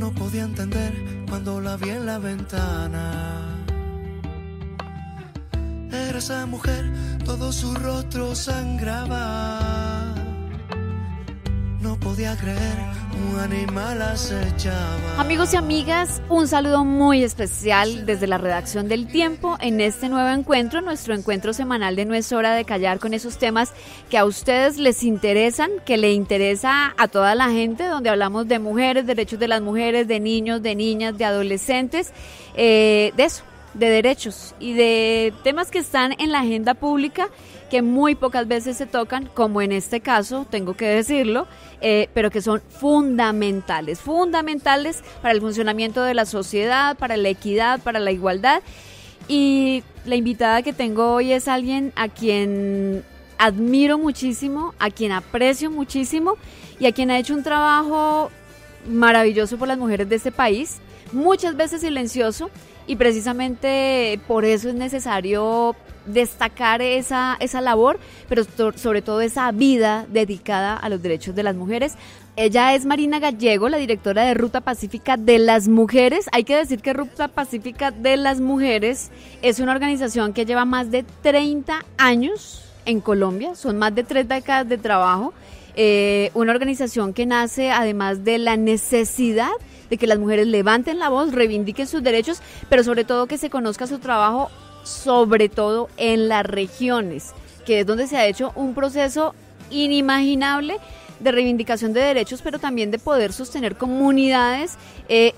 No podía entender cuando la vi en la ventana. Era esa mujer, todo su rostro sangraba. No podía creer, un animal acechaba. Amigos y amigas, un saludo muy especial desde la redacción del Tiempo en este nuevo encuentro, nuestro encuentro semanal de No es hora de callar, con esos temas que a ustedes les interesan, que le interesa a toda la gente, donde hablamos de mujeres, derechos de las mujeres, de niños, de niñas, de adolescentes, de eso, de derechos y de temas que están en la agenda pública que muy pocas veces se tocan, como en este caso, tengo que decirlo, pero que son fundamentales para el funcionamiento de la sociedad, para la equidad, para la igualdad. Y la invitada que tengo hoy es alguien a quien admiro muchísimo, a quien aprecio muchísimo y a quien ha hecho un trabajo maravilloso por las mujeres de este país, muchas veces silencioso, y precisamente por eso es necesario destacar esa labor, pero sobre todo esa vida dedicada a los derechos de las mujeres. Ella es Marina Gallego, la directora de Ruta Pacífica de las Mujeres. Hay que decir que Ruta Pacífica de las Mujeres es una organización que lleva más de 30 años en Colombia, son más de 3 décadas de trabajo, una organización que nace además de la necesidad de que las mujeres levanten la voz, reivindiquen sus derechos, pero sobre todo que se conozca su trabajo, sobre todo en las regiones, que es donde se ha hecho un proceso inimaginable de reivindicación de derechos, pero también de poder sostener comunidades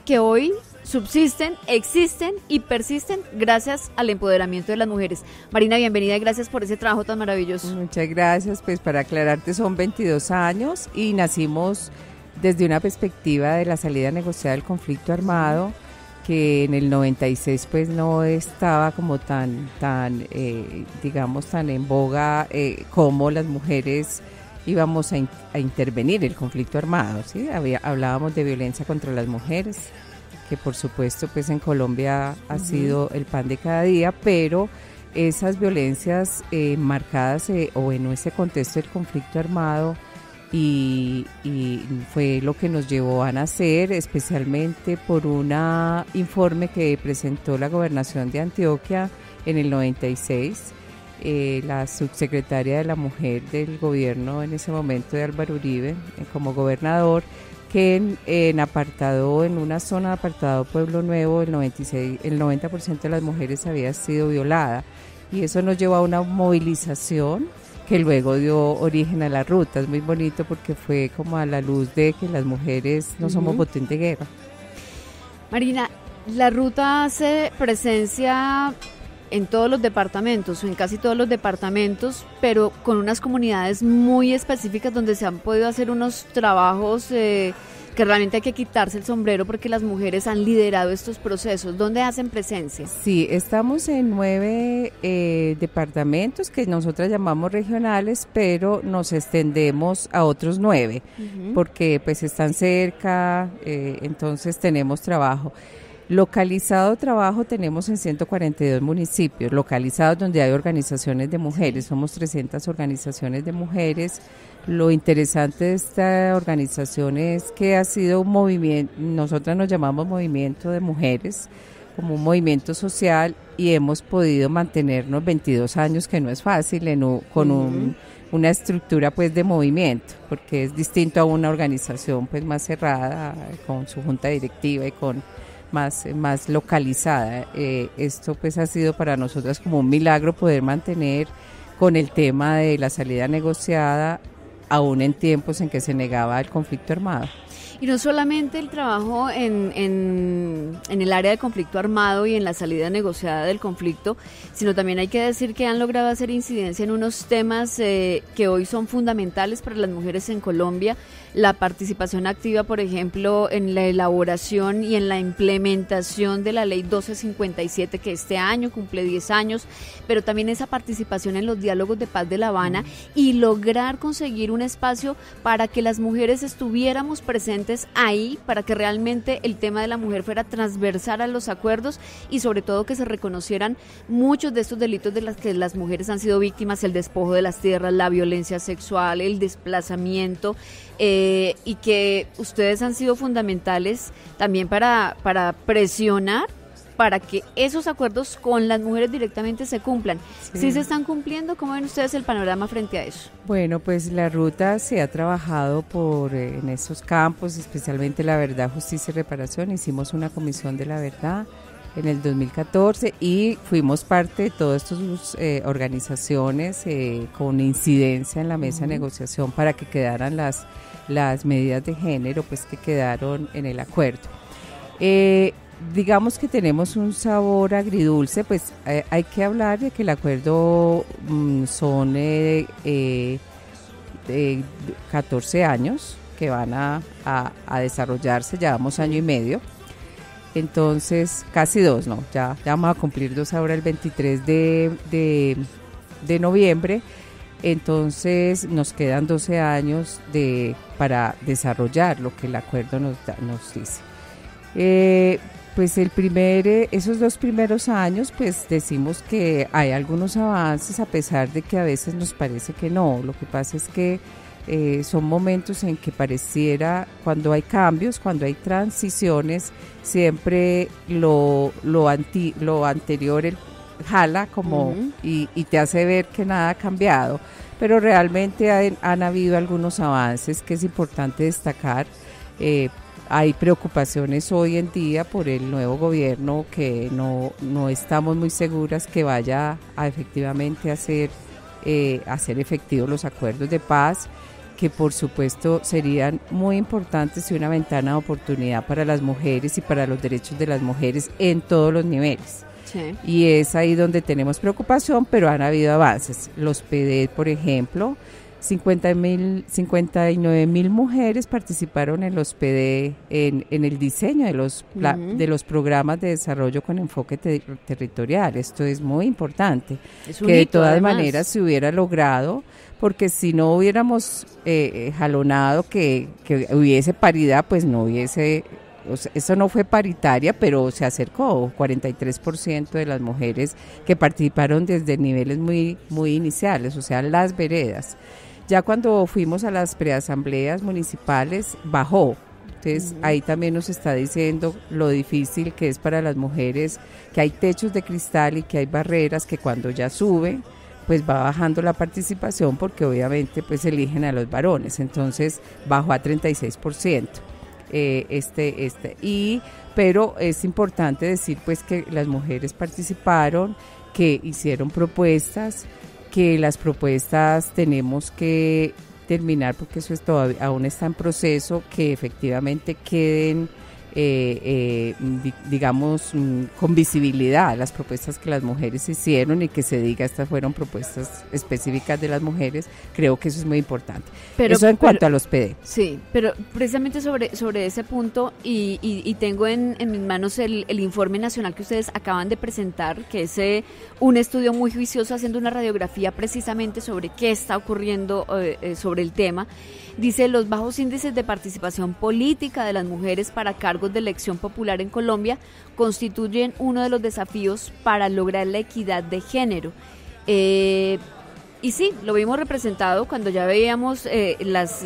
que hoy subsisten, existen y persisten gracias al empoderamiento de las mujeres. Marina, bienvenida y gracias por ese trabajo tan maravilloso. Muchas gracias. Pues para aclararte, son 22 años y nacimos desde una perspectiva de la salida negociada del conflicto armado, que en el 96 pues no estaba como tan en boga como las mujeres íbamos a intervenir el conflicto armado, ¿sí? Hablábamos de violencia contra las mujeres, que por supuesto pues en Colombia ha sido el pan de cada día, pero esas violencias marcadas o en ese contexto del conflicto armado y fue lo que nos llevó a nacer, especialmente por un informe que presentó la Gobernación de Antioquia en el 96, la subsecretaria de la Mujer del gobierno en ese momento de Álvaro Uribe como gobernador, que en una zona de apartado Pueblo Nuevo el 90% de las mujeres había sido violada, y eso nos llevó a una movilización que luego dio origen a la ruta. Es muy bonito porque fue como a la luz de que las mujeres no somos botín de guerra. Marina, la ruta hace presencia en todos los departamentos o en casi todos los departamentos, pero con unas comunidades muy específicas donde se han podido hacer unos trabajos que realmente hay que quitarse el sombrero porque las mujeres han liderado estos procesos. ¿Dónde hacen presencia? Sí, estamos en 9 departamentos que nosotras llamamos regionales, pero nos extendemos a otros 9 porque pues están cerca, entonces tenemos trabajo. Localizado trabajo tenemos en 142 municipios, localizados donde hay organizaciones de mujeres, somos 300 organizaciones de mujeres. Lo interesante de esta organización es que ha sido un movimiento, nosotras nos llamamos movimiento de mujeres, como un movimiento social, y hemos podido mantenernos 22 años, que no es fácil, con una estructura pues de movimiento, porque es distinto a una organización pues más cerrada, con su junta directiva y con más localizada. Esto pues ha sido para nosotras como un milagro poder mantener con el tema de la salida negociada, aún en tiempos en que se negaba el conflicto armado. Y no solamente el trabajo en el área de conflicto armado y en la salida negociada del conflicto, sino también hay que decir que han logrado hacer incidencia en unos temas que hoy son fundamentales para las mujeres en Colombia. La participación activa, por ejemplo, en la elaboración y en la implementación de la ley 1257, que este año cumple 10 años, pero también esa participación en los diálogos de paz de La Habana y lograr conseguir un espacio para que las mujeres estuviéramos presentes presentes ahí para que realmente el tema de la mujer fuera transversal a los acuerdos y sobre todo que se reconocieran muchos de estos delitos de los que las mujeres han sido víctimas, el despojo de las tierras, la violencia sexual, el desplazamiento, y que ustedes han sido fundamentales también para presionar para que esos acuerdos con las mujeres directamente se cumplan. ¿Sí se están cumpliendo? ¿Cómo ven ustedes el panorama frente a eso? Bueno, pues la ruta se ha trabajado en estos campos, especialmente la verdad, justicia y reparación. Hicimos una comisión de la verdad en el 2014 y fuimos parte de todas estas organizaciones con incidencia en la mesa de negociación para que quedaran las medidas de género, pues que quedaron en el acuerdo. Digamos que tenemos un sabor agridulce, pues hay que hablar de que el acuerdo son 14 años que van a desarrollarse, llevamos año y medio, entonces casi 2, ¿no? Ya vamos a cumplir 2 ahora el 23 de noviembre, entonces nos quedan 12 años para desarrollar lo que el acuerdo nos dice. Pues esos 2 primeros años, pues decimos que hay algunos avances, a pesar de que a veces nos parece que no. Lo que pasa es que son momentos en que pareciera, cuando hay cambios, cuando hay transiciones, siempre lo anterior jala como y te hace ver que nada ha cambiado. Pero realmente han habido algunos avances que es importante destacar. Hay preocupaciones hoy en día por el nuevo gobierno que no estamos muy seguras que vaya a efectivamente hacer efectivos los acuerdos de paz, que por supuesto serían muy importantes y una ventana de oportunidad para las mujeres y para los derechos de las mujeres en todos los niveles. Sí. Y es ahí donde tenemos preocupación, pero han habido avances. Los PD, por ejemplo, 59,000 mujeres participaron en los PD en el diseño de los programas de desarrollo con enfoque territorial. Esto es muy importante, que de todas maneras se hubiera logrado, porque si no hubiéramos jalonado que hubiese paridad, pues no hubiese. O sea, eso no fue paritaria, pero se acercó 43% de las mujeres que participaron desde niveles muy, muy iniciales, o sea, las veredas. Ya cuando fuimos a las preasambleas municipales, bajó. Entonces, ahí también nos está diciendo lo difícil que es para las mujeres, que hay techos de cristal y que hay barreras que cuando ya sube, pues va bajando la participación porque obviamente pues eligen a los varones. Entonces, bajó a 36%. Pero es importante decir pues que las mujeres participaron, que hicieron propuestas, que las propuestas tenemos que terminar porque eso aún está en proceso, que efectivamente queden digamos con visibilidad las propuestas que las mujeres hicieron y que se diga estas fueron propuestas específicas de las mujeres. Creo que eso es muy importante. Eso en cuanto a los PD. Sí, pero precisamente sobre ese punto y tengo en mis manos el informe nacional que ustedes acaban de presentar, que es un estudio muy juicioso haciendo una radiografía precisamente sobre qué está ocurriendo sobre el tema. Dice: los bajos índices de participación política de las mujeres para cargos de elección popular en Colombia constituyen uno de los desafíos para lograr la equidad de género. Y sí, lo vimos representado cuando ya veíamos las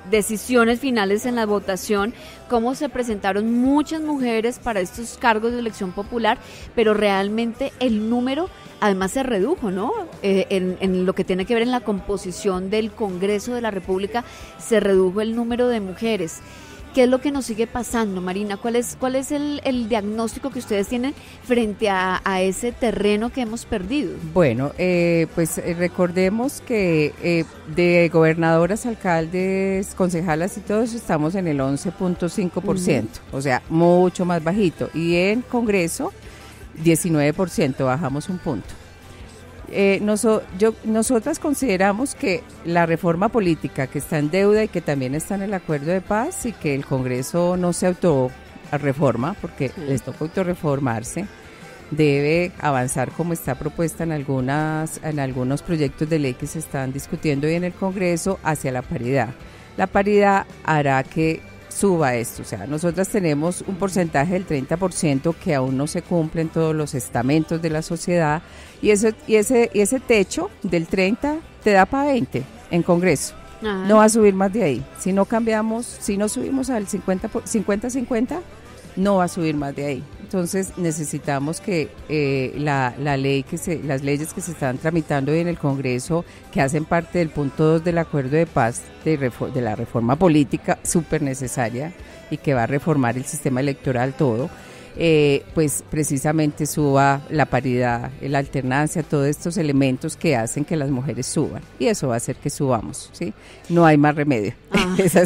decisiones finales en la votación, cómo se presentaron muchas mujeres para estos cargos de elección popular, pero realmente el número además se redujo, ¿no? En lo que tiene que ver en la composición del Congreso de la República, se redujo el número de mujeres. ¿Qué es lo que nos sigue pasando, Marina? ¿Cuál es el diagnóstico que ustedes tienen frente a ese terreno que hemos perdido? Bueno, pues recordemos que de gobernadoras, alcaldes, concejalas y todo eso estamos en el 11.5%, o sea, mucho más bajito. Y en Congreso, 19%, bajamos un punto. Nosotras consideramos que la reforma política que está en deuda y que también está en el acuerdo de paz y que el Congreso no se autorreforma porque les toca autorreformarse, debe avanzar como está propuesta en algunos proyectos de ley que se están discutiendo hoy en el Congreso hacia la paridad. La paridad hará que suba esto, o sea, nosotras tenemos un porcentaje del 30% que aún no se cumple en todos los estamentos de la sociedad y ese techo del 30 te da para 20 en Congreso. Ajá. No va a subir más de ahí. Si no cambiamos, si no subimos al 50-50, no va a subir más de ahí. Entonces necesitamos que las leyes que se están tramitando hoy en el Congreso, que hacen parte del punto 2 del acuerdo de paz de la reforma política súper necesaria y que va a reformar el sistema electoral todo, pues precisamente suba la paridad, la alternancia, todos estos elementos que hacen que las mujeres suban, y eso va a hacer que subamos, ¿sí? No hay más remedio. Eso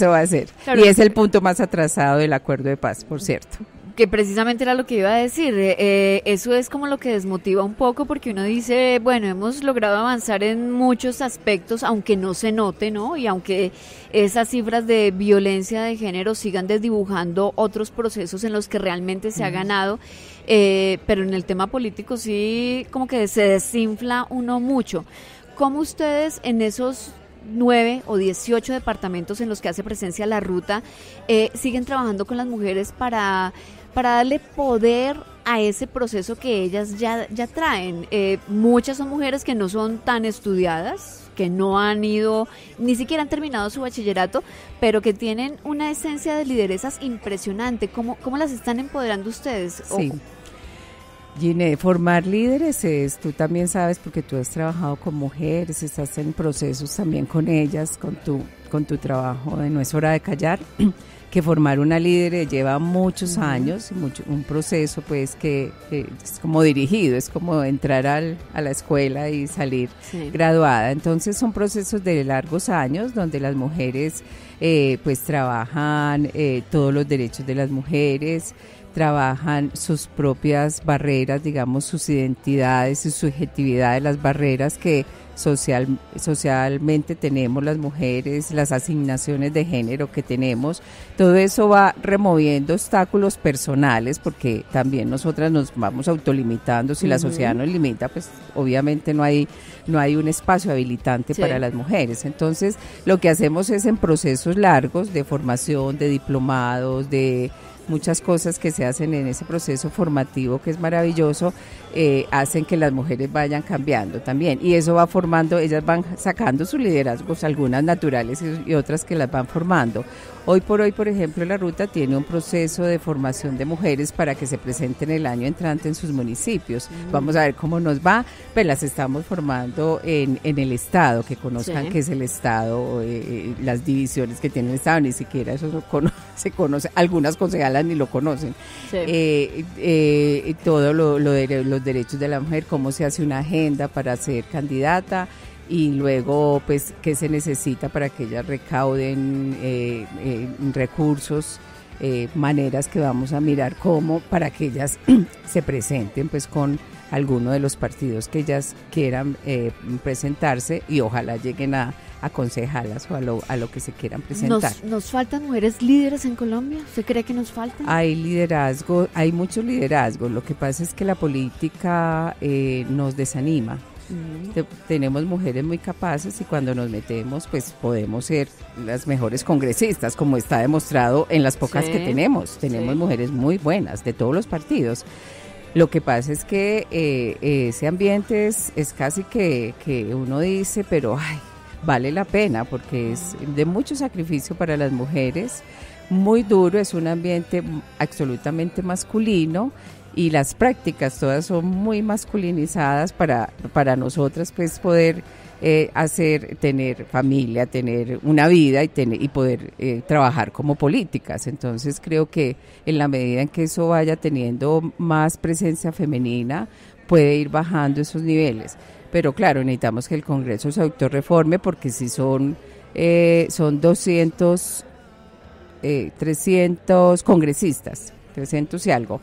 va a ser. Claro. Y es el punto más atrasado del acuerdo de paz, por cierto. Que precisamente era lo que iba a decir, eso es como lo que desmotiva un poco, porque uno dice, bueno, hemos logrado avanzar en muchos aspectos, aunque no se note, ¿no? Y aunque esas cifras de violencia de género sigan desdibujando otros procesos en los que realmente se ha ganado, pero en el tema político sí como que se desinfla uno mucho. ¿Cómo ustedes en esos 9 o 18 departamentos en los que hace presencia la ruta siguen trabajando con las mujeres para darle poder a ese proceso que ellas ya traen? Muchas son mujeres que no son tan estudiadas, que no han ido, ni siquiera han terminado su bachillerato, pero que tienen una esencia de lideresas impresionante. ¿Cómo las están empoderando ustedes? Sí. Gine, formar líderes tú también sabes, porque tú has trabajado con mujeres, estás en procesos también con ellas, con tu trabajo de No es hora de callar, que formar una líder lleva muchos años, un proceso pues que es como dirigido, es como entrar a la escuela y salir graduada. Entonces son procesos de largos años donde las mujeres pues trabajan todos los derechos de las mujeres, trabajan sus propias barreras, digamos sus identidades y subjetividades, las barreras que socialmente tenemos las mujeres, las asignaciones de género que tenemos. Todo eso va removiendo obstáculos personales, porque también nosotras nos vamos autolimitando. Si la sociedad nos limita, pues obviamente no hay un espacio habilitante para las mujeres. Entonces lo que hacemos es en procesos largos de formación, de diplomados, de muchas cosas que se hacen en ese proceso formativo que es maravilloso, hacen que las mujeres vayan cambiando también, y eso va formando, ellas van sacando sus liderazgos, algunas naturales y otras que las van formando. Hoy por hoy, por ejemplo, la ruta tiene un proceso de formación de mujeres para que se presenten el año entrante en sus municipios. Vamos a ver cómo nos va, pues las estamos formando en el Estado, que conozcan qué es el Estado, las divisiones que tiene el Estado, ni siquiera eso se conoce, algunas concejalas ni lo conocen. Todo los derechos de la mujer, cómo se hace una agenda para ser candidata, y luego pues qué se necesita para que ellas recauden recursos, maneras que vamos a mirar cómo para que ellas se presenten pues con alguno de los partidos que ellas quieran presentarse, y ojalá lleguen a concejalas o a lo que se quieran presentar. ¿Nos faltan mujeres líderes en Colombia? ¿Usted cree que nos faltan? Hay liderazgo, hay mucho liderazgo. Lo que pasa es que la política nos desanima. Tenemos mujeres muy capaces, y cuando nos metemos pues podemos ser las mejores congresistas, como está demostrado en las pocas que tenemos mujeres muy buenas de todos los partidos. Lo que pasa es que ese ambiente es casi que uno dice, pero vale la pena, porque es de mucho sacrificio para las mujeres, muy duro, es un ambiente absolutamente masculino, y las prácticas todas son muy masculinizadas para nosotras pues poder tener familia, tener una vida y poder trabajar como políticas. Entonces creo que en la medida en que eso vaya teniendo más presencia femenina, puede ir bajando esos niveles. Pero claro, necesitamos que el Congreso se autorreforme, porque si son 300 congresistas, 300 y algo,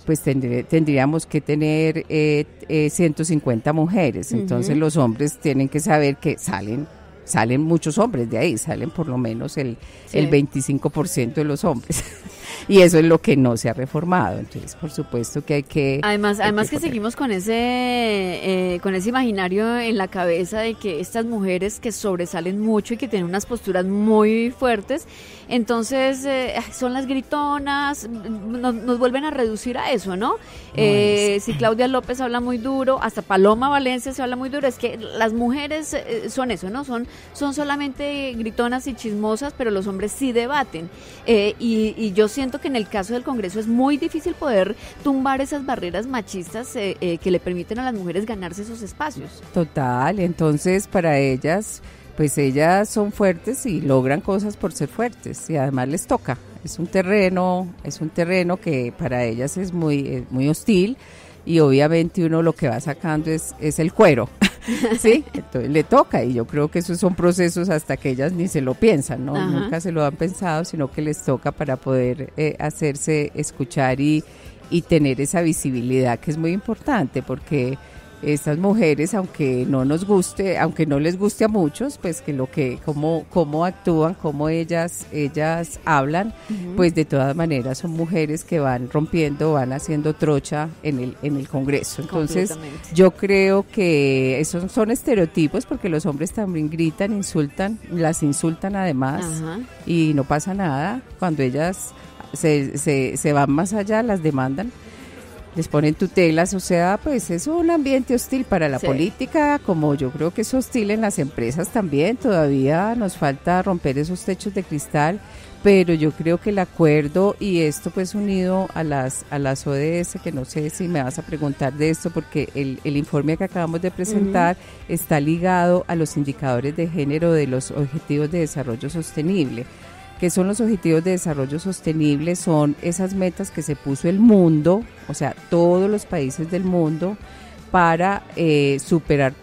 pues tendríamos que tener 150 mujeres. Entonces los hombres tienen que saber que salen salen muchos hombres de ahí, salen por lo menos el 25% de los hombres. Y eso es lo que no se ha reformado. Entonces, por supuesto que hay que... Además que seguimos con ese imaginario en la cabeza de que estas mujeres que sobresalen mucho y que tienen unas posturas muy fuertes, entonces son las gritonas, nos vuelven a reducir a eso, ¿no? Si Claudia López habla muy duro, hasta Paloma Valencia se habla muy duro, es que las mujeres son eso, ¿no? Son solamente gritonas y chismosas, pero los hombres sí debaten. Y yo siento que en el caso del Congreso es muy difícil poder tumbar esas barreras machistas que le permiten a las mujeres ganarse esos espacios. Total, entonces para ellas, pues ellas son fuertes y logran cosas por ser fuertes y además les toca. Es un terreno que para ellas es muy hostil y obviamente uno lo que va sacando es el cuero. Sí, entonces le toca y yo creo que esos son procesos hasta que ellas ni se lo piensan, ¿no? Ajá. Nunca se lo han pensado, sino que les toca para poder hacerse escuchar y tener esa visibilidad que es muy importante porque estas mujeres, aunque no les guste a muchos, pues que cómo actúan, cómo ellas hablan, pues de todas maneras son mujeres que van rompiendo, van haciendo trocha en el Congreso. Entonces, yo creo que esos son estereotipos porque los hombres también gritan, las insultan además. Ajá. Y no pasa nada. Cuando ellas se van más allá, las demandan. Les ponen tutelas, o sea, pues es un ambiente hostil para la política, como yo creo que es hostil en las empresas también, todavía nos falta romper esos techos de cristal, pero yo creo que el acuerdo y esto pues unido a las ODS, que no sé si me vas a preguntar de esto, porque el informe que acabamos de presentar está ligado a los indicadores de género de los Objetivos de Desarrollo Sostenible. ¿Qué son los Objetivos de Desarrollo Sostenible? Son esas metas que se puso el mundo, o sea, todos los países del mundo, para superar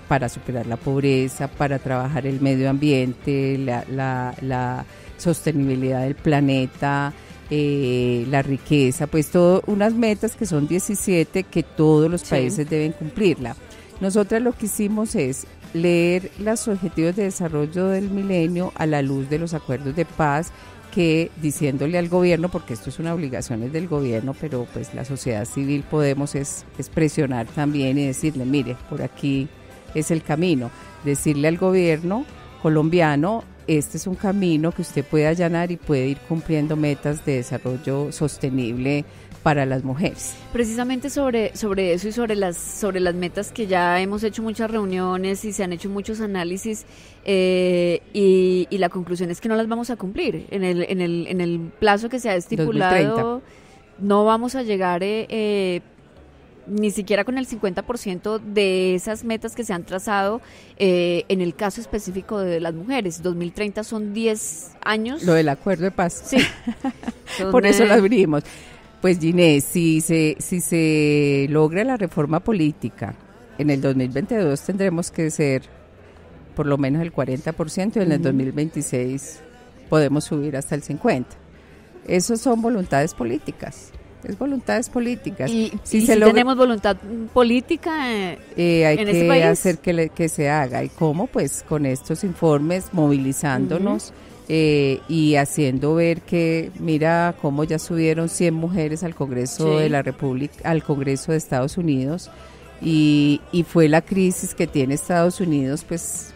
para superar la pobreza, para trabajar el medio ambiente, la sostenibilidad del planeta, la riqueza, pues unas metas que son 17 que todos los países deben cumplirla. Nosotras lo que hicimos es leer los Objetivos de Desarrollo del Milenio a la luz de los acuerdos de paz, que diciéndole al gobierno, porque esto es una obligación del gobierno, pero pues la sociedad civil podemos es presionar también y decirle, mire, por aquí es el camino, decirle al gobierno colombiano, este es un camino que usted puede allanar y puede ir cumpliendo metas de desarrollo sostenible para las mujeres. Precisamente sobre eso y sobre las metas, que ya hemos hecho muchas reuniones y se han hecho muchos análisis y la conclusión es que no las vamos a cumplir en el plazo que se ha estipulado. 2030. No vamos a llegar ni siquiera con el 50% de esas metas que se han trazado en el caso específico de las mujeres. 2030 son 10 años. Lo del acuerdo de paz. Sí. Por eso lo abrimos. Pues Ginés, si se logra la reforma política, en el 2022 tendremos que ser por lo menos el 40% y en el 2026 podemos subir hasta el 50%. Esos son voluntades políticas. Es voluntades políticas. Y si tenemos voluntad política hay en este que país, hacer que se haga. ¿Y cómo? Pues con estos informes, movilizándonos y haciendo ver que, mira cómo ya subieron 100 mujeres al Congreso de la República, al Congreso de Estados Unidos, y fue la crisis que tiene Estados Unidos, pues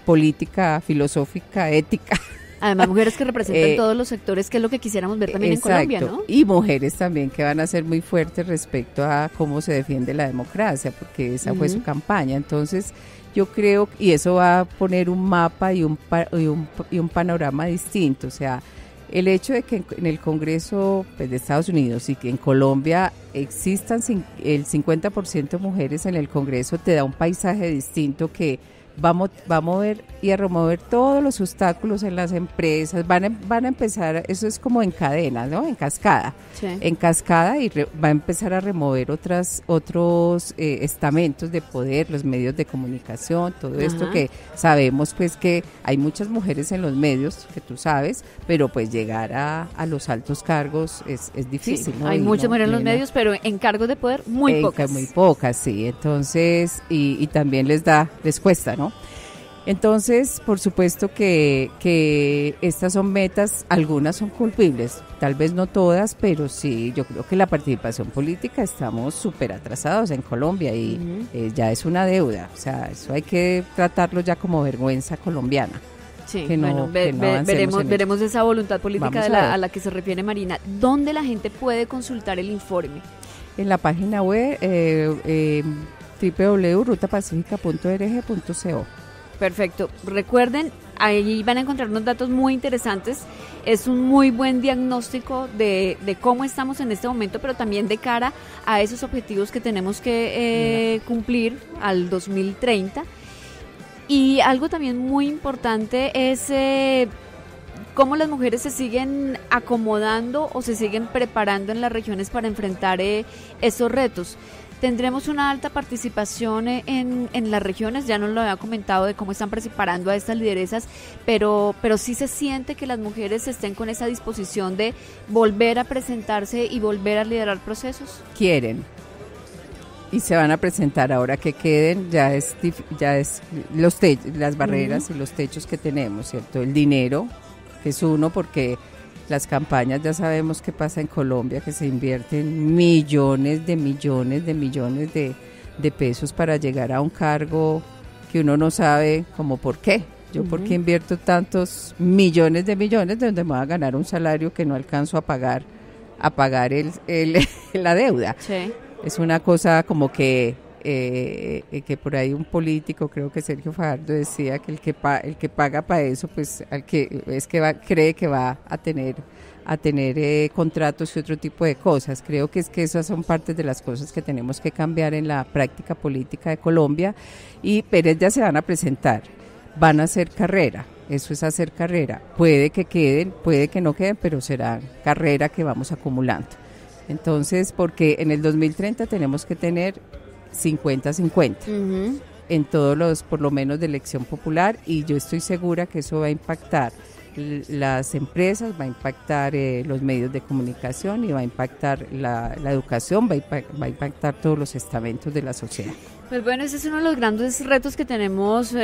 política, filosófica, ética. Además, mujeres que representan todos los sectores, que es lo que quisiéramos ver también en Colombia, ¿no? Y mujeres también que van a ser muy fuertes respecto a cómo se defiende la democracia, porque esa fue su campaña. Entonces, yo creo, y eso va a poner un mapa y un panorama distinto. O sea, el hecho de que en el Congreso pues, de Estados Unidos y que en Colombia existan el 50% de mujeres en el Congreso, te da un paisaje distinto que va a mover y a remover todos los obstáculos en las empresas, van a empezar, eso es como en cadena, ¿no? En cascada, en cascada, y va a empezar a remover otros estamentos de poder, los medios de comunicación, todo esto que sabemos pues que hay muchas mujeres en los medios, que tú sabes, pero pues llegar a los altos cargos es difícil, ¿no? Hay muchas mujeres en los medios, pero en cargos de poder muy pocas. Muy pocas, sí, entonces, y también les cuesta, ¿no? Entonces, por supuesto que estas son metas, algunas son cumplibles, tal vez no todas, pero sí, yo creo que la participación política estamos súper atrasados en Colombia y ya es una deuda, o sea, eso hay que tratarlo ya como vergüenza colombiana. Sí, veremos esa voluntad política a la que se refiere Marina. ¿Dónde la gente puede consultar el informe? En la página web www.rutapacifica.org.co. Perfecto. Recuerden, ahí van a encontrar unos datos muy interesantes. Es un muy buen diagnóstico de cómo estamos en este momento, pero también de cara a esos objetivos que tenemos que cumplir al 2030. Y algo también muy importante es cómo las mujeres se siguen acomodando o se siguen preparando en las regiones para enfrentar esos retos. Tendremos una alta participación en las regiones, ya nos lo había comentado de cómo están preparando a estas lideresas, pero sí se siente que las mujeres estén con esa disposición de volver a presentarse y volver a liderar procesos. Quieren y se van a presentar ahora que queden, ya es las barreras y los techos que tenemos, ¿cierto? El dinero, que es uno, porque las campañas ya sabemos qué pasa en Colombia, que se invierten millones de pesos para llegar a un cargo que uno no sabe como por qué. Yo por qué invierto tantos millones de donde me voy a ganar un salario que no alcanzo a pagar la deuda. Sí. Es una cosa como que por ahí un político, creo que Sergio Fajardo decía que el que paga para eso, pues cree que va a tener contratos y otro tipo de cosas. Creo que esas son partes de las cosas que tenemos que cambiar en la práctica política de Colombia. Y Pérez ya se van a presentar, van a hacer carrera. Eso es hacer carrera. Puede que queden, puede que no queden, pero será carrera que vamos acumulando. Entonces, porque en el 2030 tenemos que tener 50-50 en todos los, por lo menos de elección popular, y yo estoy segura que eso va a impactar las empresas, va a impactar los medios de comunicación y va a impactar la educación, va a impactar todos los estamentos de la sociedad. Pues bueno, ese es uno de los grandes retos que tenemos,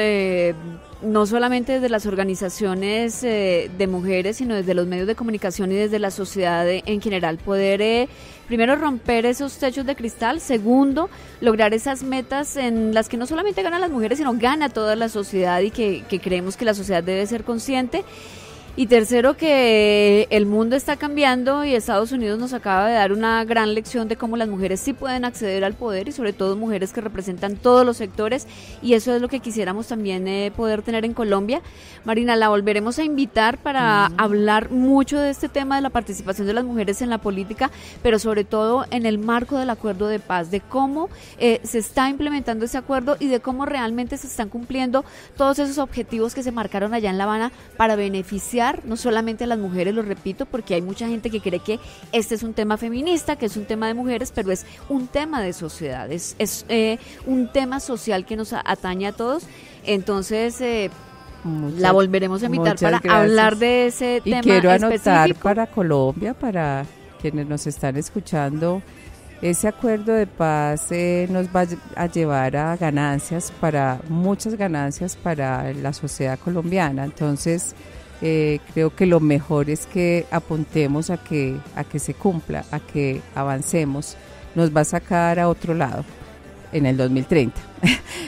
no solamente desde las organizaciones de mujeres, sino desde los medios de comunicación y desde la sociedad en general. Poder, primero, romper esos techos de cristal. Segundo, lograr esas metas en las que no solamente ganan las mujeres, sino gana toda la sociedad y que creemos que la sociedad debe ser consciente. Y tercero, que el mundo está cambiando y Estados Unidos nos acaba de dar una gran lección de cómo las mujeres sí pueden acceder al poder, y sobre todo mujeres que representan todos los sectores, y eso es lo que quisiéramos también poder tener en Colombia. Marina, la volveremos a invitar para hablar mucho de este tema de la participación de las mujeres en la política, pero sobre todo en el marco del acuerdo de paz, de cómo se está implementando ese acuerdo y de cómo realmente se están cumpliendo todos esos objetivos que se marcaron allá en La Habana para beneficiar no solamente a las mujeres, lo repito, porque hay mucha gente que cree que este es un tema feminista, que es un tema de mujeres, pero es un tema de sociedad, es un tema social que nos atañe a todos. Entonces la volveremos a invitar para hablar de ese tema específico. Y quiero anotar para Colombia, para quienes nos están escuchando, ese acuerdo de paz nos va a llevar a muchas ganancias para la sociedad colombiana. Entonces creo que lo mejor es que apuntemos a que se cumpla, a que avancemos. Nos va a sacar a otro lado en el 2030.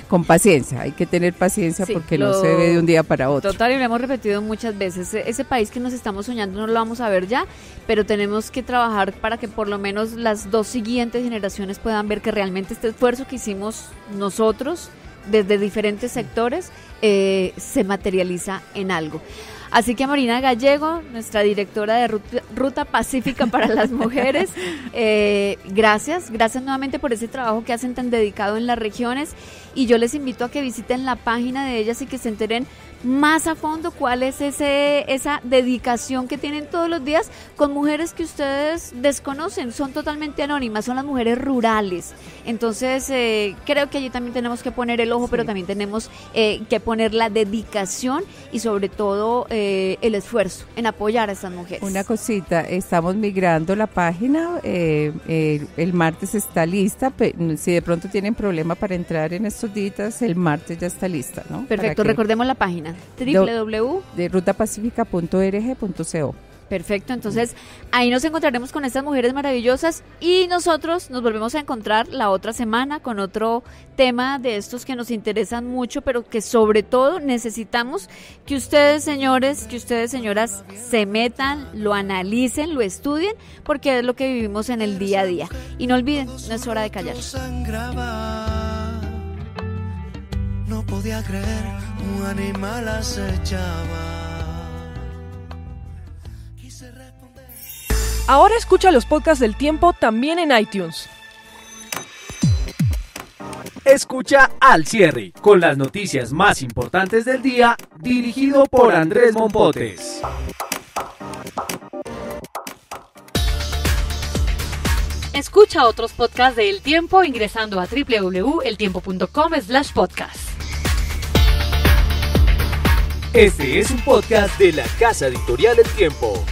Con paciencia, hay que tener paciencia, sí, porque no se ve de un día para otro. Total, y lo hemos repetido muchas veces, ese país que nos estamos soñando no lo vamos a ver ya, pero tenemos que trabajar para que por lo menos las dos siguientes generaciones puedan ver que realmente este esfuerzo que hicimos nosotros desde diferentes sectores se materializa en algo. Así que Marina Gallego, nuestra directora de Ruta Pacífica para las Mujeres, gracias nuevamente por ese trabajo que hacen tan dedicado en las regiones, y yo les invito a que visiten la página de ellas y que se enteren más a fondo cuál es esa dedicación que tienen todos los días con mujeres que ustedes desconocen, son totalmente anónimas, son las mujeres rurales. Entonces creo que allí también tenemos que poner el ojo, pero también tenemos que poner la dedicación y sobre todo el esfuerzo en apoyar a estas mujeres. Una cosita, estamos migrando la página, el martes está lista, si de pronto tienen problema para entrar en estos días, el martes ya está lista, ¿no? Perfecto, recordemos la página de rutapacifica.org.co. Perfecto, entonces ahí nos encontraremos con estas mujeres maravillosas y nosotros nos volvemos a encontrar la otra semana con otro tema de estos que nos interesan mucho, pero que sobre todo necesitamos que ustedes, señores, que ustedes, señoras, se metan, lo analicen, lo estudien, porque es lo que vivimos en el día a día. Y no olviden, no es hora de callar. No podía creer, un animal acechaba. Ahora escucha los podcasts del Tiempo también en iTunes. Escucha Al Cierre, con las noticias más importantes del día, dirigido por Andrés Mompotes. Escucha otros podcasts de El Tiempo ingresando a www.eltiempo.com/podcast. Este es un podcast de la Casa Editorial El Tiempo.